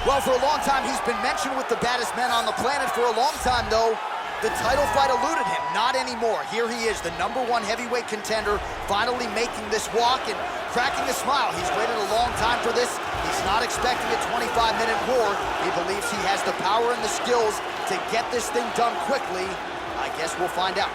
Well, for a long time, he's been mentioned with the baddest men on the planet. For a long time, though, the title fight eluded him. Not anymore. Here he is, the #1 heavyweight contender, finally making this walk and cracking a smile. He's waited a long time for this. He's not expecting a 25-minute war. He believes he has the power and the skills to get this thing done quickly. I guess we'll find out.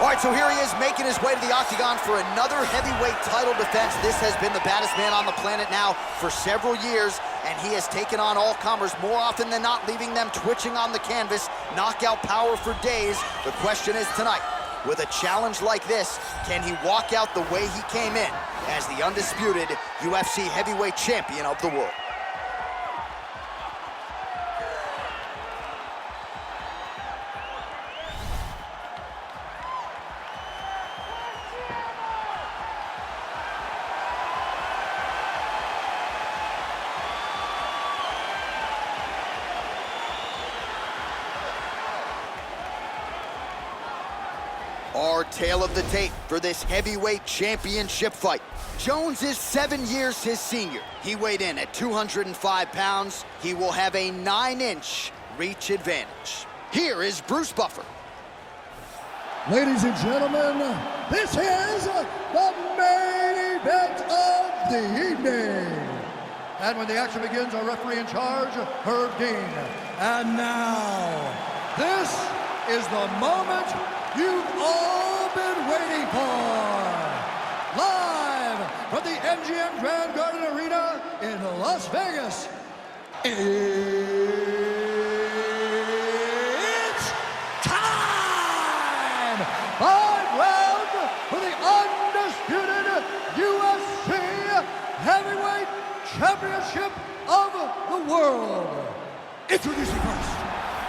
All right, so here he is making his way to the octagon for another heavyweight title defense. This has been the baddest man on the planet now for several years, and he has taken on all comers more often than not, leaving them twitching on the canvas, knockout power for days. The question is tonight, with a challenge like this, can he walk out the way he came in as the undisputed UFC heavyweight champion of the world? Our tale of the tape for this heavyweight championship fight. Jones is 7 years his senior. He weighed in at 205 pounds. He will have a 9-inch reach advantage. Here is Bruce Buffer. Ladies and gentlemen, this is the main event of the evening. And when the action begins, our referee in charge, Herb Dean. And now, this is the moment you've all been waiting for. Live from the MGM Grand Garden Arena in Las Vegas. It's time! 5 rounds for the undisputed UFC Heavyweight Championship of the world. Introducing first,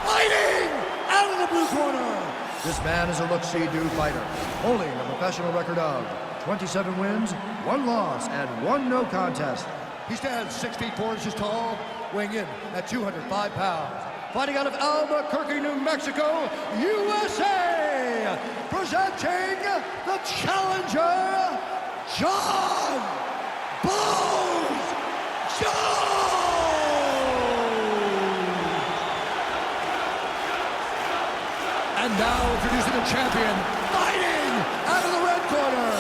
fighting out of the blue corner. This man is a look-see-do fighter, holding a professional record of 27 wins, 1 loss, and 1 no contest. He stands 6 feet 4 inches tall, weighing in at 205 pounds. Fighting out of Albuquerque, New Mexico, USA, presenting the challenger, John Bones Jones! And now introducing the champion, fighting out of the red corner.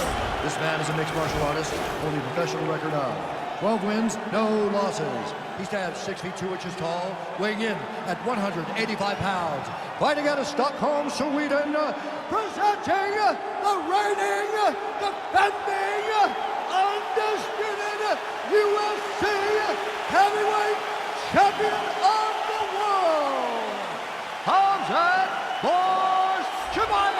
This man is a mixed martial artist, holding a professional record of 12 wins, no losses. He stands 6 feet 2 inches tall, weighing in at 185 pounds. Fighting out of Stockholm, Sweden, presenting the reigning, defending, undisputed UFC heavyweight champion of the world, Khamzat Chimaev!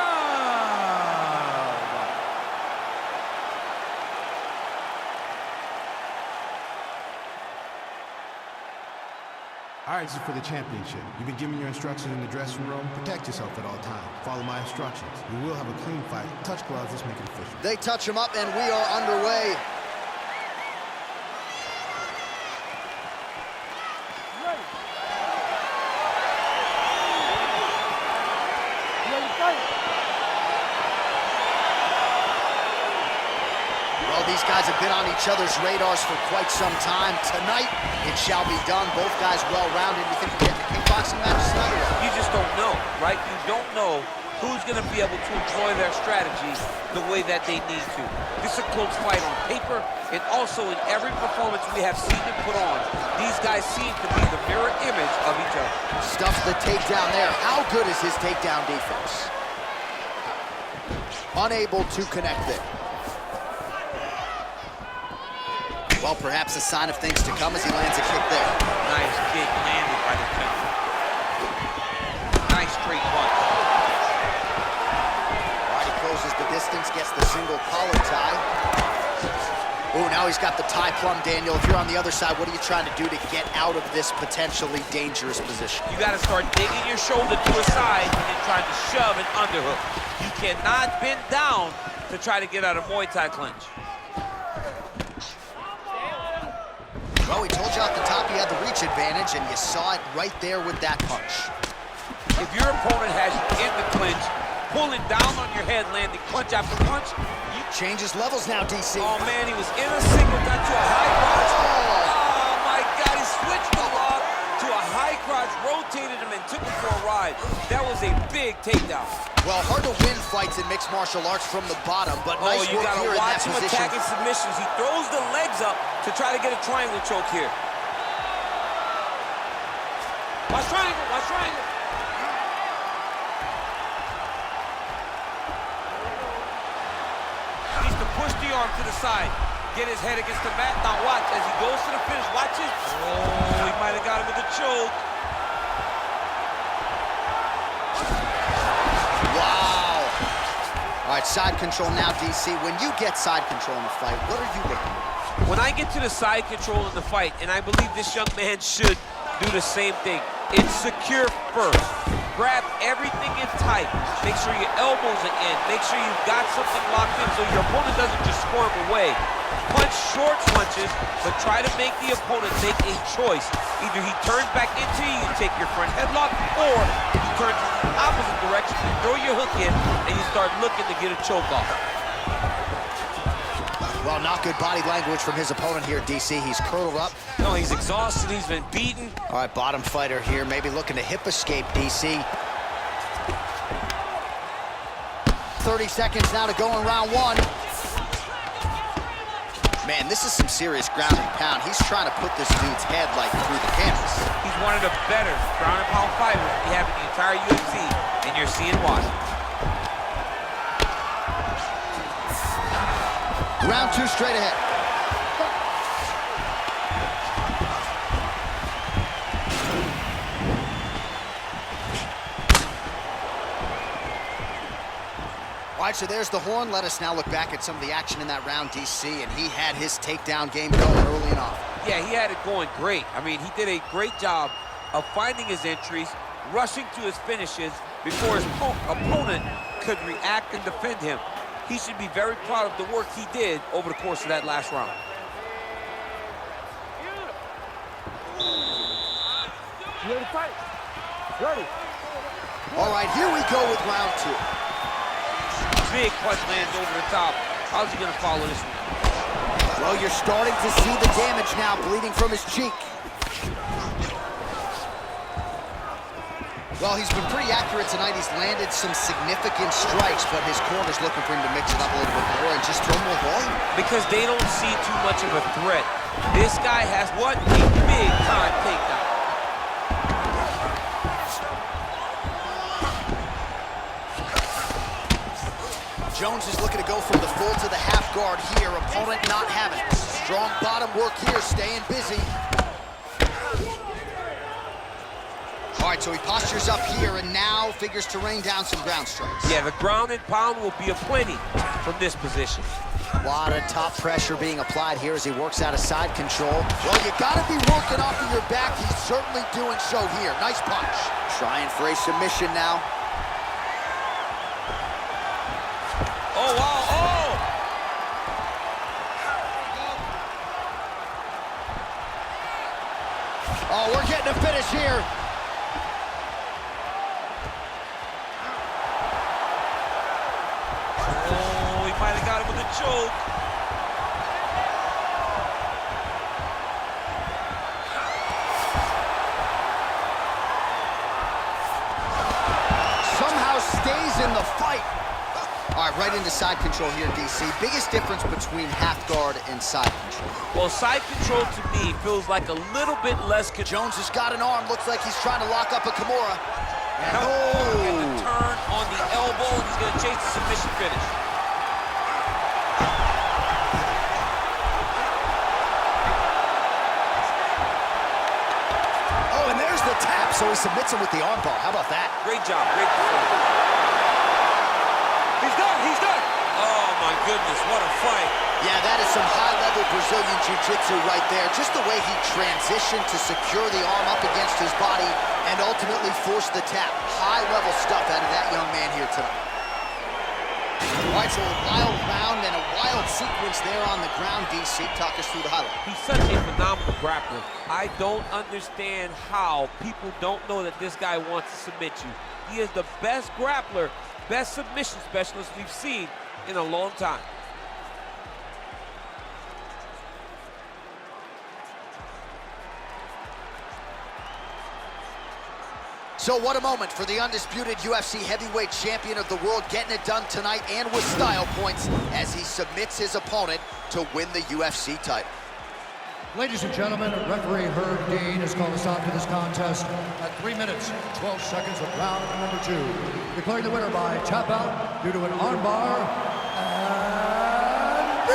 All right, this is for the championship. You've been given your instructions in the dressing room. Protect yourself at all times. Follow my instructions. We will have a clean fight. Touch gloves, let's make it official. They touch him up, and we are underway. Well, these guys have been on each other's radars for quite some time. Tonight, it shall be done. Both guys well-rounded. You think we get the kickboxing match tonight? You just don't know, right? You don't know who's going to be able to employ their strategy the way that they need to. This is a close fight on paper, and also in every performance we have seen them put on. These guys seem to be the mirror image of each other. Stuffs the takedown there. How good is his takedown defense? Unable to connect there. Well, perhaps a sign of things to come as he lands a kick there. Nice kick landed by the counter. Nice straight punch. All right, he closes the distance, gets the single collar tie. Now he's got the tie plum, Daniel. If you're on the other side, what are you trying to do to get out of this potentially dangerous position? You got to start digging your shoulder to a side and then trying to shove an underhook. You cannot bend down to try to get out of Muay Thai clinch. Well, we told you off the top he had the reach advantage, and you saw it right there with that punch. If your opponent has you in the clinch, pulling down on your head, landing punch after punch, you... Changes levels now, DC. Oh, man, he was in a single, got to a high crotch. Oh, my God, he switched the lock to a high crotch, rotated him, and took him for a ride. That was a big takedown. Well, hard to win fights in mixed martial arts from the bottom, but nice you work gotta here in that watch him position. attacking submissions. He throws the legs up to try to get a triangle choke here. Watch triangle, watch triangle. Needs to push the arm to the side. Get his head against the mat. Now watch, as he goes to the finish, watch it. Oh, he might have got him with a choke. Wow. All right, side control now, DC. When you get side control in a fight, what are you looking for? When I get to the side control in the fight, and I believe this young man should do the same thing, it's secure first. Grab everything in tight. Make sure your elbows are in. Make sure you've got something locked in so your opponent doesn't just squirm away. Punch short punches, but try to make the opponent make a choice. Either he turns back into you, you take your front headlock, or you turn in the opposite direction, you throw your hook in, and you start looking to get a choke off. Well, not good body language from his opponent here, DC. He's curled up. No, he's exhausted. He's been beaten. All right, bottom fighter here, maybe looking to hip escape, DC. 30 seconds now to go in round one. Man, this is some serious ground and pound. He's trying to put this dude's head, like, through the canvas. He's one of the better ground and pound fighters we have in the entire UFC, and you're seeing why. Round two straight ahead. All right, so there's the horn. Let us now look back at some of the action in that round, DC, and he had his takedown game going early and often. Yeah, he had it going great. I mean, he did a great job of finding his entries, rushing to his finishes before his opponent could react and defend him. He should be very proud of the work he did over the course of that last round. You ready to fight? Ready. All right, here we go with round two. Big punch lands over the top. How's he gonna follow this one? Well, you're starting to see the damage now, bleeding from his cheek. Well, he's been pretty accurate tonight. He's landed some significant strikes, but his corner's looking for him to mix it up a little bit more and just throw more volume. Because they don't see too much of a threat. This guy has what? A big-time takedown. Jones is looking to go from the full to the half guard here. Opponent not having it. Strong bottom work here, staying busy. All right, so he postures up here and now figures to rain down some ground strikes. Yeah, the ground and pound will be aplenty from this position. A lot of top pressure being applied here as he works out of side control. Well, you gotta be working off of your back. He's certainly doing so here. Nice punch. Trying for a submission now. Oh, wow, oh! Oh, we're getting a finish here. Oh, he might have got him with a choke. Somehow stays in the fight. All right, right into side control here, DC. Biggest difference between half guard and side control. Well, side control to me feels like a little bit less control. Jones has got an arm. Looks like he's trying to lock up a Kimura. And And oh! the turn on the elbow, and he's going to chase the submission finish. Oh, and there's the tap. So he submits him with the armbar. How about that? Great job, great performance. He's done, he's done. Oh, my goodness, what a fight. Yeah, that is some high-level Brazilian Jiu-Jitsu right there. Just the way he transitioned to secure the arm up against his body and ultimately force the tap. High-level stuff out of that young man here tonight. All right, so a wild round and a wild sequence there on the ground. DC, talk us through the highlight. He's such a phenomenal grappler. I don't understand how people don't know that this guy wants to submit you. He is the best grappler, best submission specialist we've seen in a long time. So what a moment for the undisputed UFC heavyweight champion of the world, getting it done tonight and with style points as he submits his opponent to win the UFC title. Ladies and gentlemen, referee Herb Dean has called a stop to this contest at 3 minutes, 12 seconds of round number 2. Declaring the winner by tap out due to an armbar and